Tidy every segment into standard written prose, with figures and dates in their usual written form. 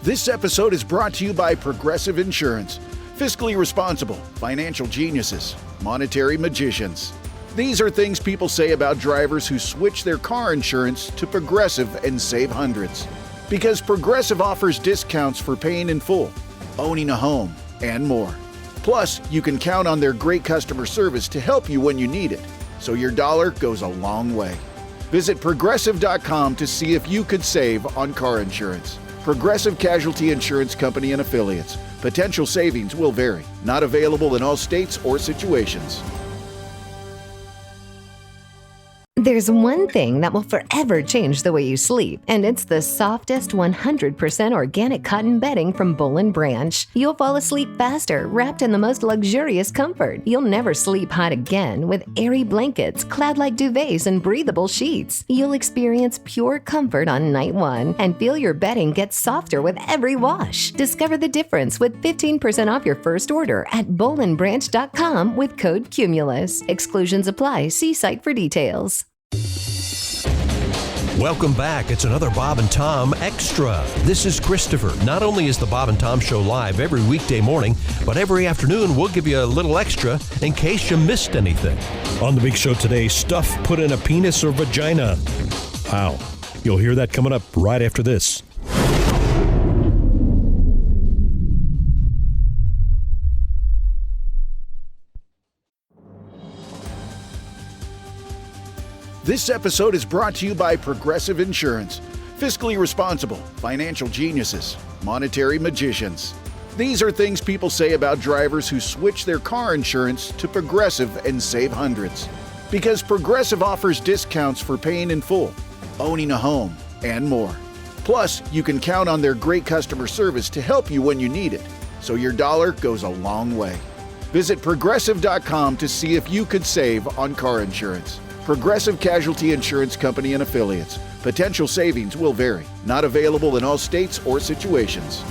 This episode is brought to you by Progressive Insurance. Fiscally responsible, financial geniuses, monetary magicians. These are things people say about drivers who switch their car insurance to Progressive and save hundreds. Because Progressive offers discounts for paying in full, owning a home, and more. Plus, you can count on their great customer service to help you when you need it, so your dollar goes a long way. Visit Progressive.com to see if you could save on car insurance. Progressive Casualty Insurance Company and Affiliates. Potential savings will vary. Not available in all states or situations. There's one thing that will forever change the way you sleep, and it's the softest 100% organic cotton bedding from Boll & Branch. You'll fall asleep faster, wrapped in the most luxurious comfort. You'll never sleep hot again with airy blankets, cloud-like duvets, and breathable sheets. You'll experience pure comfort on night one and feel your bedding get softer with every wash. Discover the difference with 15% off your first order at bollandbranch.com with code CUMULUS. Exclusions apply. See site for details. Welcome back. It's another Bob and Tom Extra. This is Christopher. Not only is the Bob and Tom Show live every weekday morning, but every afternoon we'll give you a little extra in case you missed anything. On the big show today, stuff put in a penis or vagina. Wow. You'll hear that coming up right after this. This episode is brought to you by Progressive Insurance. Fiscally responsible, financial geniuses, monetary magicians. These are things people say about drivers who switch their car insurance to Progressive and save hundreds. Because Progressive offers discounts for paying in full, owning a home, and more. Plus, you can count on their great customer service to help you when you need it, so your dollar goes a long way. Visit Progressive.com to see if you could save on car insurance. Progressive Casualty Insurance Company and Affiliates. Potential savings will vary. Not available in all states or situations.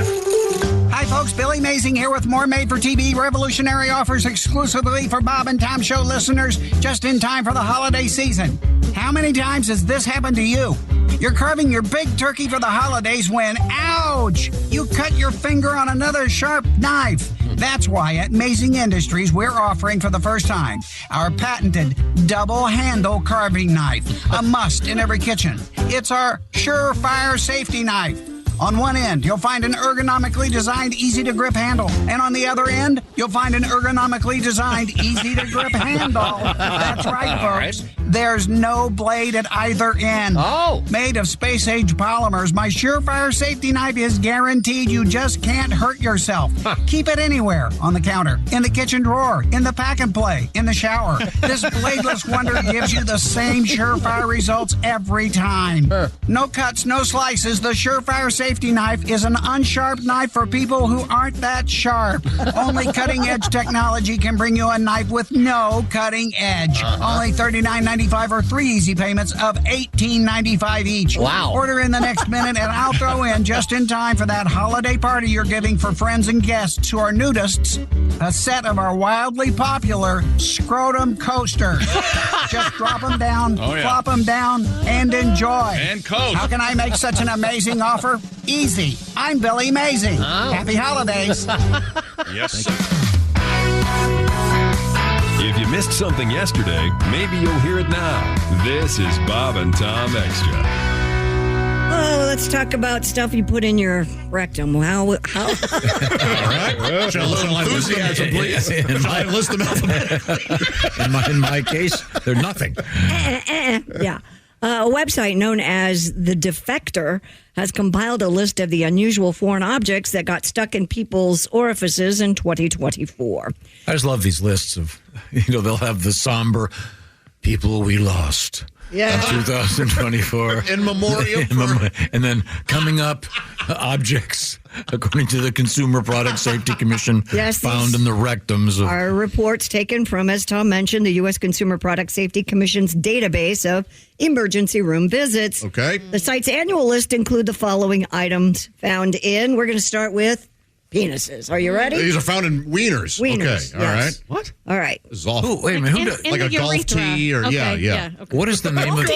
Hi, folks. Billy Mazing here with more made-for-TV revolutionary offers exclusively for Bob and Tom Show listeners just in time for the holiday season. How many times has this happened to you? You're carving your big turkey for the holidays when, ouch, you cut your finger on another sharp knife. That's why at Mazing Industries, we're offering for the first time our patented double-handle carving knife, a must in every kitchen. It's our Surefire safety knife. On one end, you'll find an ergonomically designed, easy-to-grip handle. And on the other end, you'll find an ergonomically designed, easy-to-grip handle. That's right, folks. There's no blade at either end. Oh! Made of space-age polymers, my Surefire safety knife is guaranteed you just can't hurt yourself. Keep it anywhere, on the counter, in the kitchen drawer, in the pack and play, in the shower. This bladeless wonder gives you the same Surefire results every time. No cuts, no slices. The Surefire safety knife is an unsharp knife for people who aren't that sharp. Only cutting-edge technology can bring you a knife with no cutting edge. Only $39.95 or 3 easy payments of $18.95 each. Wow. Order in the next minute and I'll throw in just in time for that holiday party you're giving for friends and guests who are nudists a set of our wildly popular scrotum coasters. Just drop them down, flop them down, and enjoy. And coast. How can I make such an amazing offer? Easy. I'm Billy Mazing. Happy holidays. Yes, sir. If you missed something yesterday, maybe you'll hear it now. This is Bob and Tom Extra. Oh, let's talk about stuff you put in your rectum. How? All right. Well, a little enthusiasm, please. List them alphabetically. In my case, they're nothing. Yeah. A website known as The Defector has compiled a list of the unusual foreign objects that got stuck in people's orifices in 2024. I just love these lists of, they'll have the somber people we lost. Yeah. In 2024. In memoriam. And then coming up, objects, according to the Consumer Product Safety Commission, found in the rectums of... Our reports taken from, as Tom mentioned, the U.S. Consumer Product Safety Commission's database of emergency room visits. Okay. The site's annual list include the following items found in. We're going to start with penises. Are you ready? These are found in wieners. Wieners, Okay, all yes. right. What? All right. This is awful. Wait a minute. In like the a golf urethra. tee or Okay, yeah. Okay. What is the name of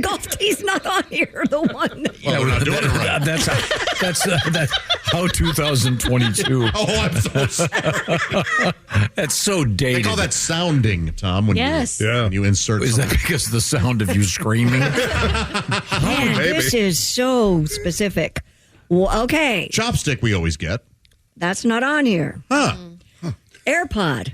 Golf tee's not on here. The one. Well, we're not doing it right. That's how 2022. Oh, I'm so sorry. That's so They dated. call that sounding, Tom, when, Yes. when you insert Is that something. because of the sound of you screaming? Man, this is so specific. Well, okay. Chopstick we always get. That's not on here. Huh. AirPod.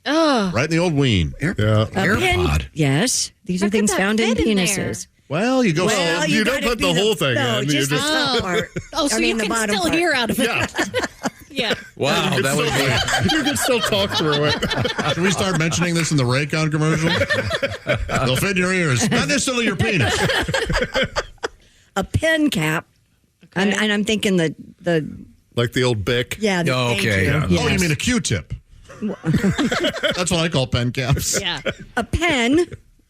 Right in the old ween. AirPod. Yes. These are How could things that found in fit in there? penises. Well, you go. Well, you don't gotta put be the whole thing no, in. just You the just- top part. Oh, so I mean, you the can bottom still part. hear out of it. Yeah. Yeah. Wow, that would be. You can still talk through it. Should we start mentioning this in the Raycon commercial? They'll fit in your ears. Not necessarily your penis. A pen cap. And I'm thinking the Like the old Bic. yeah. The, Oh, thank okay, you. yeah. Yes. Oh, you mean a Q-tip? That's what I call pen caps. Yeah. a pen?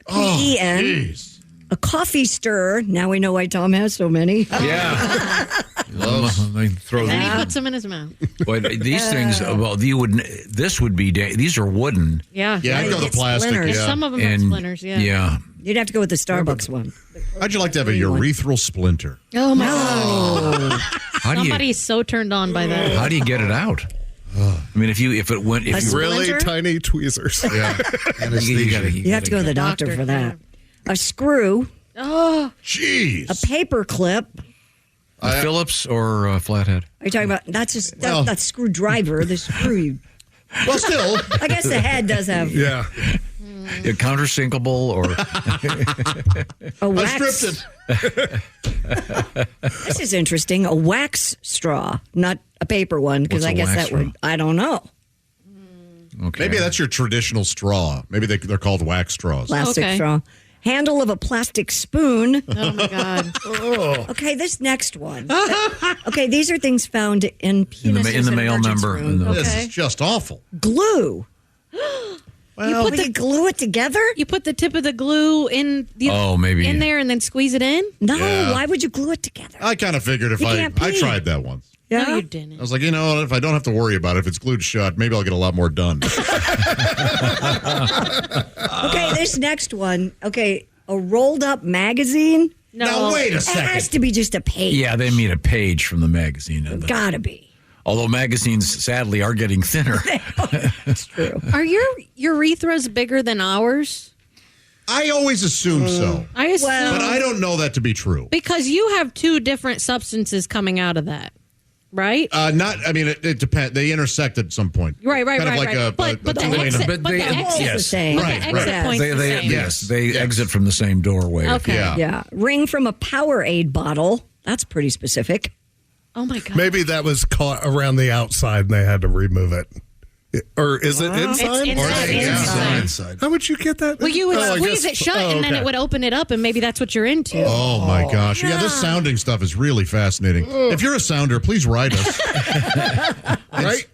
Oh, P-E-N. jeez. A coffee stirrer. Now we know why Tom has so many. Yeah. They throw And then these. he puts them in his mouth. But these things, well, you would. This would be. These are wooden. Yeah. Yeah, I'd go the It's plastic. splinters. Yeah. Some of them have splinters. Yeah. Yeah. You'd have to go with the Starbucks one. How'd you like to have a urethral splinter? Oh my God. How do you? Somebody's so turned on by that. How do you get it out? I mean, if you A Really splinter? tiny tweezers. Yeah. You have to go to the doctor for that. A screw. Oh. Jeez. A paper clip. Phillips or Flathead? Are you talking about? That's just Well- that's screwdriver. The screw. Well, still. I guess the head does have Yeah. A countersinkable or a wax. Unscripted. This is interesting. A wax straw, not a paper one, because What's I a guess wax that would. I don't know. okay. Maybe that's your traditional straw. Maybe they're called wax straws. Plastic Okay. straw. Handle of a plastic spoon. Oh my God. Okay, this next one. Okay, these are things found in penises in the and mail emergency number. room. This Okay. is just awful. Glue. Well, We could glue it together? You put the tip of the glue in maybe. in there and then squeeze it in? No. Yeah. Why would you glue it together? I kind of figured if You I can't pee. tried that once. Yeah. No, you I didn't. was like, you know what? If I don't have to worry about it, if it's glued shut, maybe I'll get a lot more done. Okay, this next one. Okay, a rolled up magazine. No. Now, wait a It has second. to be just a page. Yeah, they mean a page from the magazine. Gotta be. Although magazines, sadly, are getting thinner. That's true. Are your urethras bigger than ours? I always assume so. I assume But I don't know that to be true. because you have two different substances coming out of that, right? It depends. They intersect at some point. Right. Kind of like a but the two-lane- exit, but but they- the exit, yes. the same. but Right, the exit right. point's the same. They Yes. exit from the same doorway. Okay. Yeah. Yeah. Ring from a Powerade bottle. That's pretty specific. Oh my God. Maybe that was caught around the outside and they had to remove it. Or is it inside? It's inside. Yeah. Inside. How would you get that? Well, you would Oh, I squeeze guess- it shut, oh, and then okay. it would open it up, and maybe that's what you're into. Oh my gosh. Yeah, this sounding stuff is really fascinating. If you're a sounder, please write us.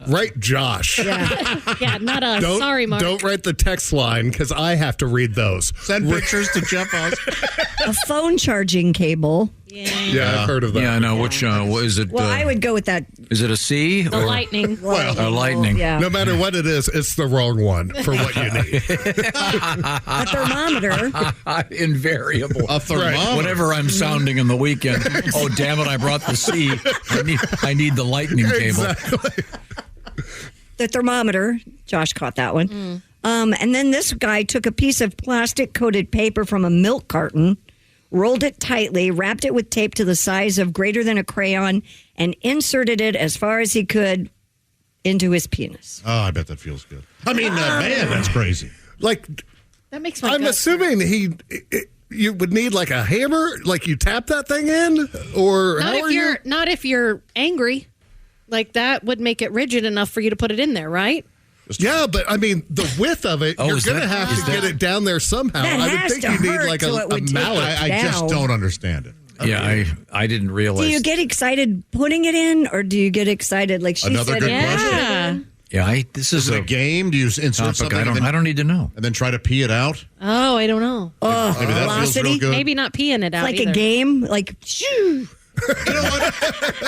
Right, Josh. Yeah, not a Don't, sorry, Mark. Don't write the text line because I have to read those. Send pictures to Jeff House. A phone charging cable. Yeah, I've heard of that. Yeah, I know. Which what is it? Well, I would go with that. Is it a C The or lightning. lightning? Yeah. No matter what it is, it's the wrong one for what you need. A thermometer. Invariable. A thermometer. Whatever I'm sounding in the weekend. Oh, damn it! I brought the C. I need the lightning cable. Exactly. The thermometer. Josh caught that one. And then this guy took a piece of plastic coated paper from a milk carton, rolled it tightly, wrapped it with tape to the size of greater than a crayon, and inserted it as far as he could into his penis. Oh, I bet that feels good. I mean, man, that's crazy. Like, That makes my I'm guts assuming you would need like a hammer, like you tap that thing in, or Not how if are you? not if you're angry. Like that would make it rigid enough for you to put it in there, right? Yeah, but I mean, the width of it, you're is going to that- have is to get that- it down there somehow. That I would has think to you need hurt like so a it would take mallet. it I just down. don't understand it. Yeah, I didn't realize. Do you get excited putting it in, or do you get excited like she Another said? good it- question. Yeah, this is Is it a game? Do you insert topic something I and don't need to know. then try to pee it out? Oh, I don't know. Maybe that feels real velocity? good. Maybe not peeing it out. Like either. a game, like shoo. You know what?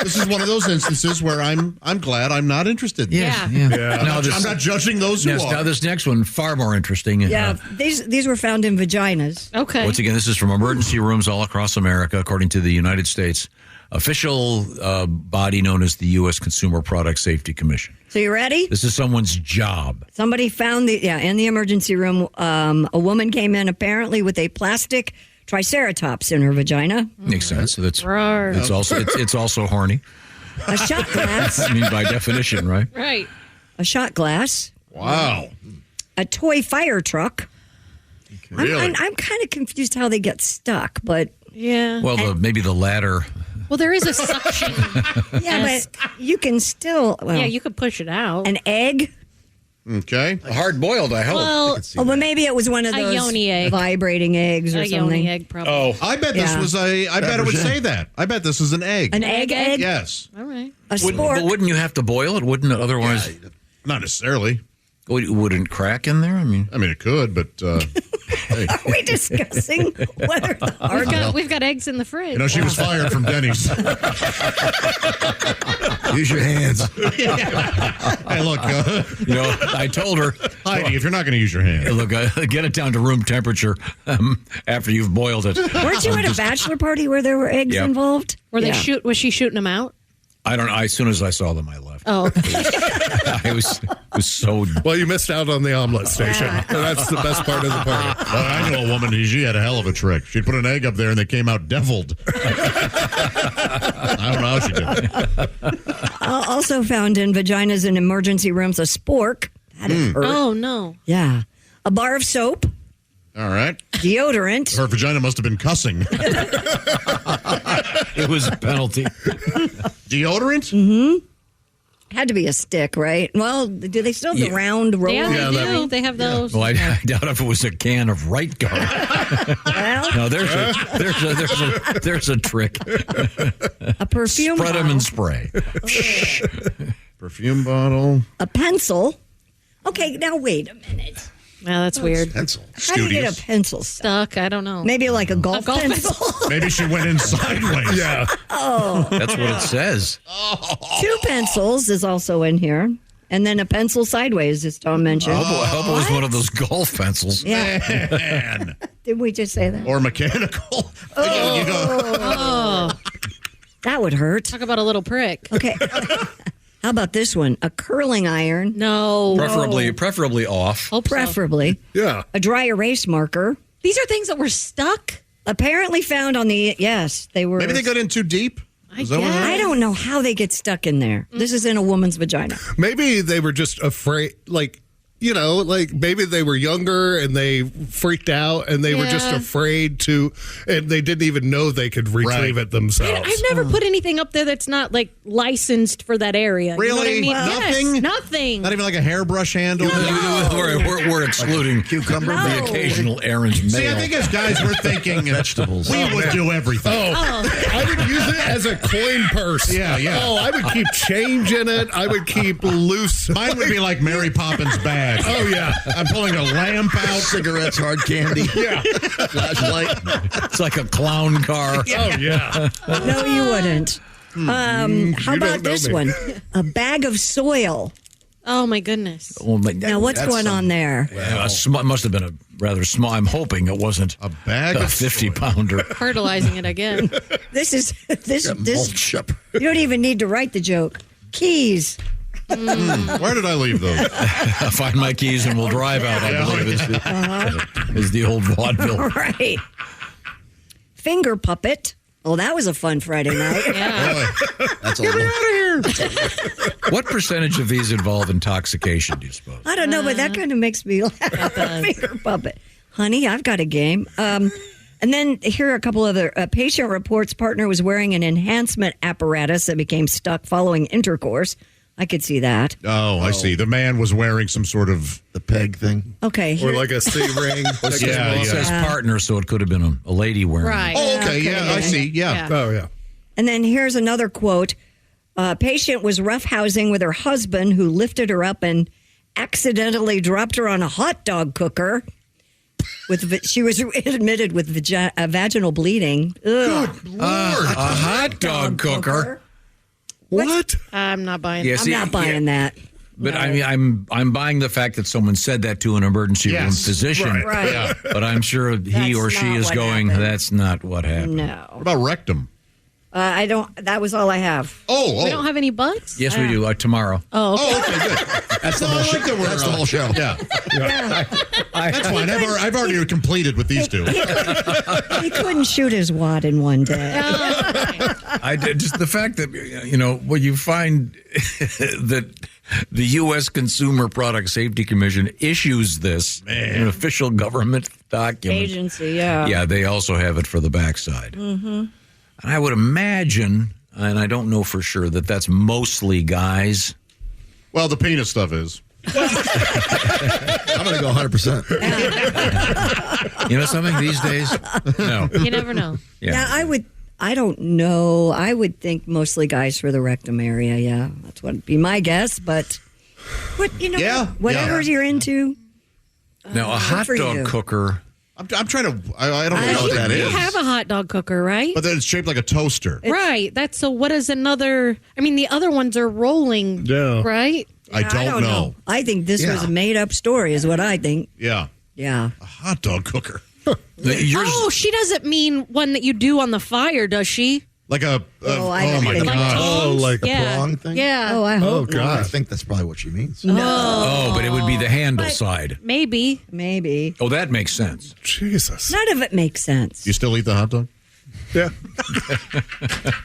This is one of those instances where I'm glad I'm not interested. Yeah. I'm not judging those who are. Now, this next one, far more interesting. Yeah, these were found in vaginas. Okay. Once again, this is from emergency rooms all across America, according to the United States official body known as the U.S. Consumer Product Safety Commission. So you ready? This is someone's job. Somebody found in the emergency room, a woman came in apparently with a plastic triceratops in her vagina. Makes sense. So it's also horny. A shot glass. I mean, by definition, right? Right. A shot glass. Wow. A toy fire truck. Really? I'm kind of confused how they get stuck, but Yeah. Well, maybe the latter. Well, there is a suction. but you can still. Well, Yeah, you could push it out. an egg. Okay. Hard boiled, I hope. Well, But maybe it was one of A those yoni egg. vibrating eggs or a something. yoni egg, probably. Oh, I bet this Yeah. was I bet it would say that. I bet this is an egg. An egg. Yes. All right. A but spork. wouldn't you have to boil it? Wouldn't it otherwise? Not necessarily. Wouldn't crack in there? I mean, it could, but hey. Are we discussing whether the hard We've got eggs in the fridge. She was fired from Denny's. Use your hands. Hey, look, I told her, Heidi, if you're not going to use your hand, look, get it down to room temperature after you've boiled it. Weren't you at a bachelor party where there were eggs Yep. involved? Was she shooting them out? I don't know. As soon as I saw them, I left. Oh, okay. I was so. Well, you missed out on the omelet station. That's the best part of the party. well, I know a woman, she had a hell of a trick. She'd put an egg up there and they came out deviled. I don't know how she did it. Also found in vaginas and emergency rooms, a spork. That hurt. Oh, no. Yeah. A bar of soap. All right. Deodorant. Her vagina must have been cussing. It was a penalty. Deodorant? Mm-hmm. Had to be a stick, right? Well, do they still have the round roll? Yeah, they do. They have those. Well, I doubt if it was a can of Right Guard. No, there's a trick. A perfume Spread them bottle. and spray. Perfume bottle. A pencil. Okay, now wait a minute. Yeah, that's weird. Pencil. How do you get a pencil Stuck. I don't know. Maybe like a golf golf pencil. Maybe she went in sideways. Yeah. Oh. That's what it says. 2 pencils is also in here. And then a pencil sideways, as Tom mentioned. I hope it was one of those golf pencils. Yeah. Man. Did we just say that? Or mechanical. You go, Oh, That would hurt. talk about a little prick. Okay. How about this one? A curling iron. No. Preferably off. Hope so. Preferably. Yeah. A dry erase marker. These are things that were stuck. Apparently found on the, yes, they were. maybe they got in too deep? I that what guess. I don't know how they get stuck in there. This is in a woman's vagina. Maybe they were just afraid, maybe they were younger and they freaked out and they were just Yeah. afraid to, and they didn't even know they could retrieve it themselves. I've never put anything up there that's not like licensed for that area. You know what I Really? mean? Nothing? Yes, nothing. Not even like a hairbrush handle? We're excluding cucumber? the occasional errand mail. See, I think as guys, we're thinking vegetables. We would do everything. I would use it as a coin purse. Yeah. Oh, I would keep change in it. I would keep loose. Mine would be like Mary Poppins' bag. Oh, yeah. I'm pulling a lamp out. Cigarettes, hard candy. Yeah. Flashlight. It's like a clown car. Oh, yeah. No, you wouldn't. How You about don't know this me. one? A bag of soil. Oh my goodness. Now, what's going on there? It must have been a rather small. I'm hoping it wasn't a bag of of 50-pounder. Fertilizing it again. This is this. Mulch up. You don't even need to write the joke. Keys. Where did I leave those? Find my keys and we'll drive out. I believe is the old vaudeville. Right. Finger puppet. Oh, that was a fun Friday night. Yeah. That's a Get me little. out of here. What percentage of these involve intoxication, do you suppose? I don't know, but that kind of makes me laugh. Finger puppet. Honey, I've got a game. And then here are a couple other. A patient reports partner was wearing an enhancement apparatus that became stuck following intercourse. I could see that. Oh, I see. The man was wearing some sort of The peg thing. Okay. Or like a C ring. It says partner, so it could have been a lady wearing it. Right. Oh, okay. Yeah, I see. Yeah. Oh, yeah. And then here's another quote. Patient was roughhousing with her husband who lifted her up and accidentally dropped her on a hot dog cooker. She was admitted with vaginal bleeding. Ugh. Good Lord. A hot dog cooker. What? I'm not buying Yeah, that. I'm not buying that. But I mean, I'm buying the fact that someone said that to an emergency room physician. Right. Yeah. But I'm sure he That's or she not is what going, happened. that's not what happened. No. What about rectum? I don't. That was all I have. Oh, We don't have any bugs? Yes, we do. Tomorrow. Oh, okay. Oh, okay, good. That's the No, whole I show. like that we're That's the whole show. Yeah, that's fine. I've already completed with these two. He couldn't shoot his wad in one day. I did, just the fact that, when you find that the U.S. Consumer Product Safety Commission issues this, an official government document. Agency, yeah. Yeah, they also have it for the backside. Mm-hmm. And I would imagine, and I don't know for sure, that that's mostly guys. Well, the penis stuff is. I'm going to go 100%. You know something these days? No. You never know. Yeah, I don't know. I would think mostly guys for the rectum area. Yeah, that's what would be my guess. But whatever you're into. Now, a hot for dog you. cooker. I'm trying to. I don't know what that You is. have a hot dog cooker, right? But then it's shaped like a toaster. Right. That's so. What is another? I mean, the other ones are rolling. Yeah. Right. I don't know. I think this was a made up story, is what I think. Yeah, Yeah. a hot dog cooker, Oh, she doesn't mean one that you do on the fire, does she? like a. Oh, I oh my think- god! Oh, like Yeah. a prong thing? Yeah. Oh, I Oh, hope. God. I think that's probably what she means. Oh, but it would be the handle side. Maybe. Maybe. Oh, that makes sense. Jesus. None of it makes sense. You still eat the hot dog? Yeah.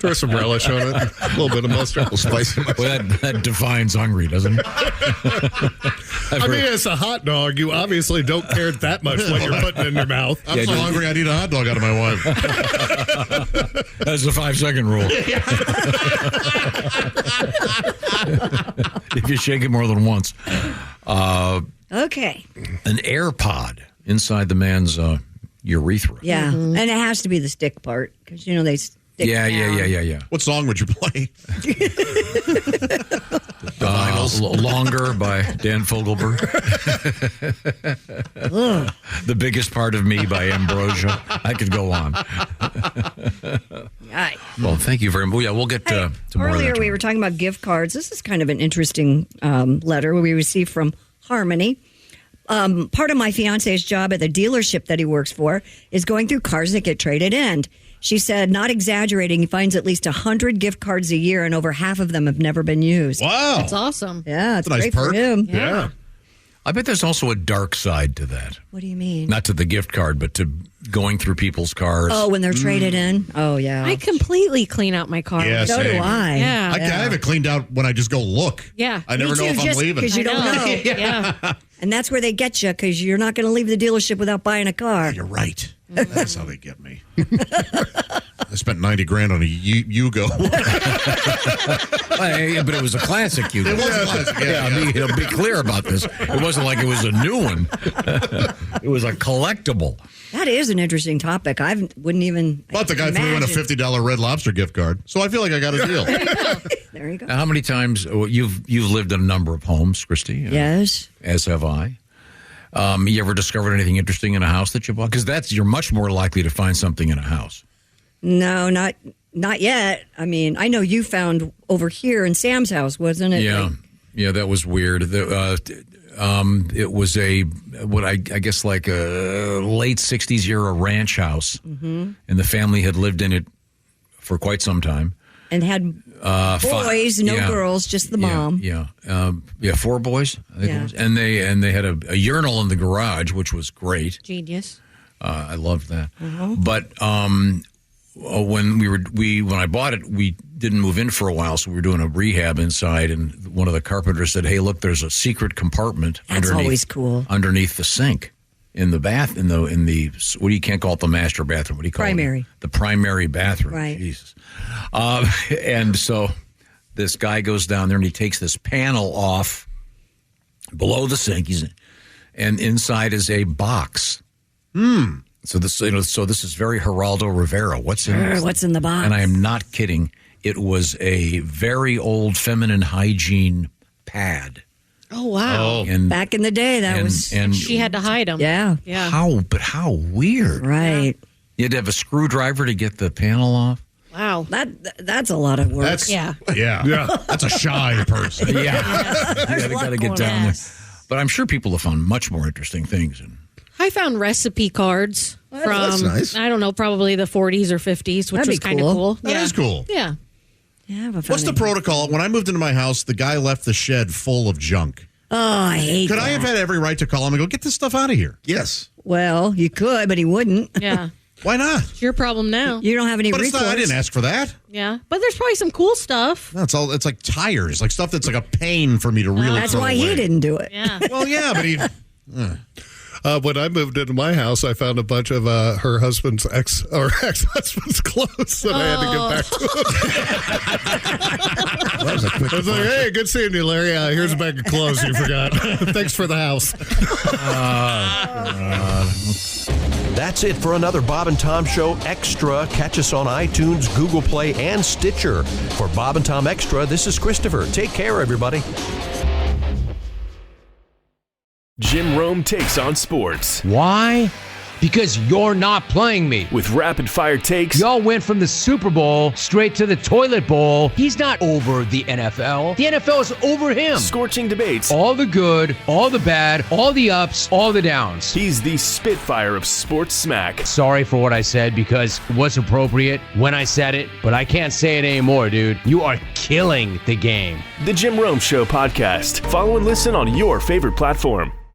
Throw some relish on it. A little bit of mustard. Spicy. Well, that defines hungry, doesn't it? I mean, it's a hot dog. You obviously don't care that much what you're putting in your mouth. I'm so hungry. I need a hot dog out of my wife. That's the 5-second rule. If you shake it more than once. Okay. An AirPod inside the man's urethra. Yeah. And it has to be the stick part because, they stick down. What song would you play? Longer by Dan Fogelberg. The Biggest Part of Me by Ambrosia. I could go on. Right. Well, thank you very much. Yeah, we'll get to more of Earlier, that. we were talking about gift cards. This is kind of an interesting letter we received from Harmony. Part of my fiance's job at the dealership that he works for is going through cars that get traded in. She said, not exaggerating, he finds at least 100 gift cards a year, and over half of them have never been used. Wow. That's awesome. Yeah, it's That's a nice great for perk. him. Yeah. I bet there's also a dark side to that. What do you mean? Not to the gift card, but to going through people's cars. Oh, when they're traded in? Oh, yeah. I completely clean out my car. Yeah, so do same. I. Yeah. I have it cleaned out when I just go look. Yeah. I never Me know too, if I'm just leaving. because you don't know. Yeah. And that's where they get you because you're not going to leave the dealership without buying a car. You're right. That's how they get me. I spent $90,000 on a Yugo. Hey, but it was a classic. It was a classic. Yeah. Be clear about this. It wasn't like it was a new one. It was a collectible. That is an interesting topic. Wouldn't even. But the guy threw in a $50 Red Lobster gift card, so I feel like I got a deal. There you go. Now, how many times you've lived in a number of homes, Christy? Yes. As have I. You ever discovered anything interesting in a house that you bought? Because you're much more likely to find something in a house. No, not yet. I mean, I know you found over here in Sam's house, wasn't it? Yeah, Like, yeah, that was weird. It was I guess like a late '60s era ranch house, and the family had lived in it for quite some time. and had boys, no girls, just the mom. Yeah, 4 boys. I think it Yeah. was. And they had a urinal in the garage, which was great. Genius. I loved that. But when I bought it, we didn't move in for a while, so we were doing a rehab inside, and one of the carpenters said, "Hey, look, there's a secret compartment That's always cool. underneath the sink in the bath in the what do you can't call it the master bathroom? What do you call Primary. it? The primary bathroom. Right. Jesus. And so this guy goes down there and he takes this panel off below the sink. And inside is a box. So this is very Geraldo Rivera. What's in the box? And I am not kidding. It was a very old feminine hygiene pad. Oh, wow. And Back in the day, that was. and She had to hide them. Yeah. Yeah. how weird. Right. You had to have a screwdriver to get the panel off. Wow. That's a lot of work. That's Yeah. That's a shy person. There's a lot got to get going down on. there. But I'm sure people have found much more interesting things. I found recipe cards from, that's nice. I don't know, probably the 40s or 50s, which That'd was be kind of cool. cool. That is cool. Yeah. Yeah, but What's the protocol? When I moved into my house, the guy left the shed full of junk. Oh, I hate Could that. I have had every right to call him and go, get this stuff out of here? Yes. Well, you could, but he wouldn't. Yeah. Why not? It's your problem now. You don't have any But it's recourse. not, I didn't ask for that. Yeah. But there's probably some cool stuff. No, it's like tires, like stuff that's like a pain for me to really That's throw why away. he didn't do it. Yeah. Well, yeah, but he... When I moved into my house, I found a bunch of her husband's ex-husband's clothes that I had to get back to him. That was a quick I was like, hey, good seeing you, Larry. Here's a bag of clothes you forgot. Thanks for the house. That's it for another Bob and Tom Show Extra. Catch us on iTunes, Google Play, and Stitcher. For Bob and Tom Extra, this is Christopher. Take care, everybody. Jim Rome takes on sports. Why? Because you're not playing me. With rapid fire takes. Y'all went from the Super Bowl straight to the toilet bowl. He's not over the NFL. The NFL is over him. Scorching debates. All the good, all the bad, all the ups, all the downs. He's the Spitfire of sports smack. Sorry for what I said because it was appropriate when I said it, but I can't say it anymore, dude. You are killing the game. The Jim Rome Show podcast. Follow and listen on your favorite platform.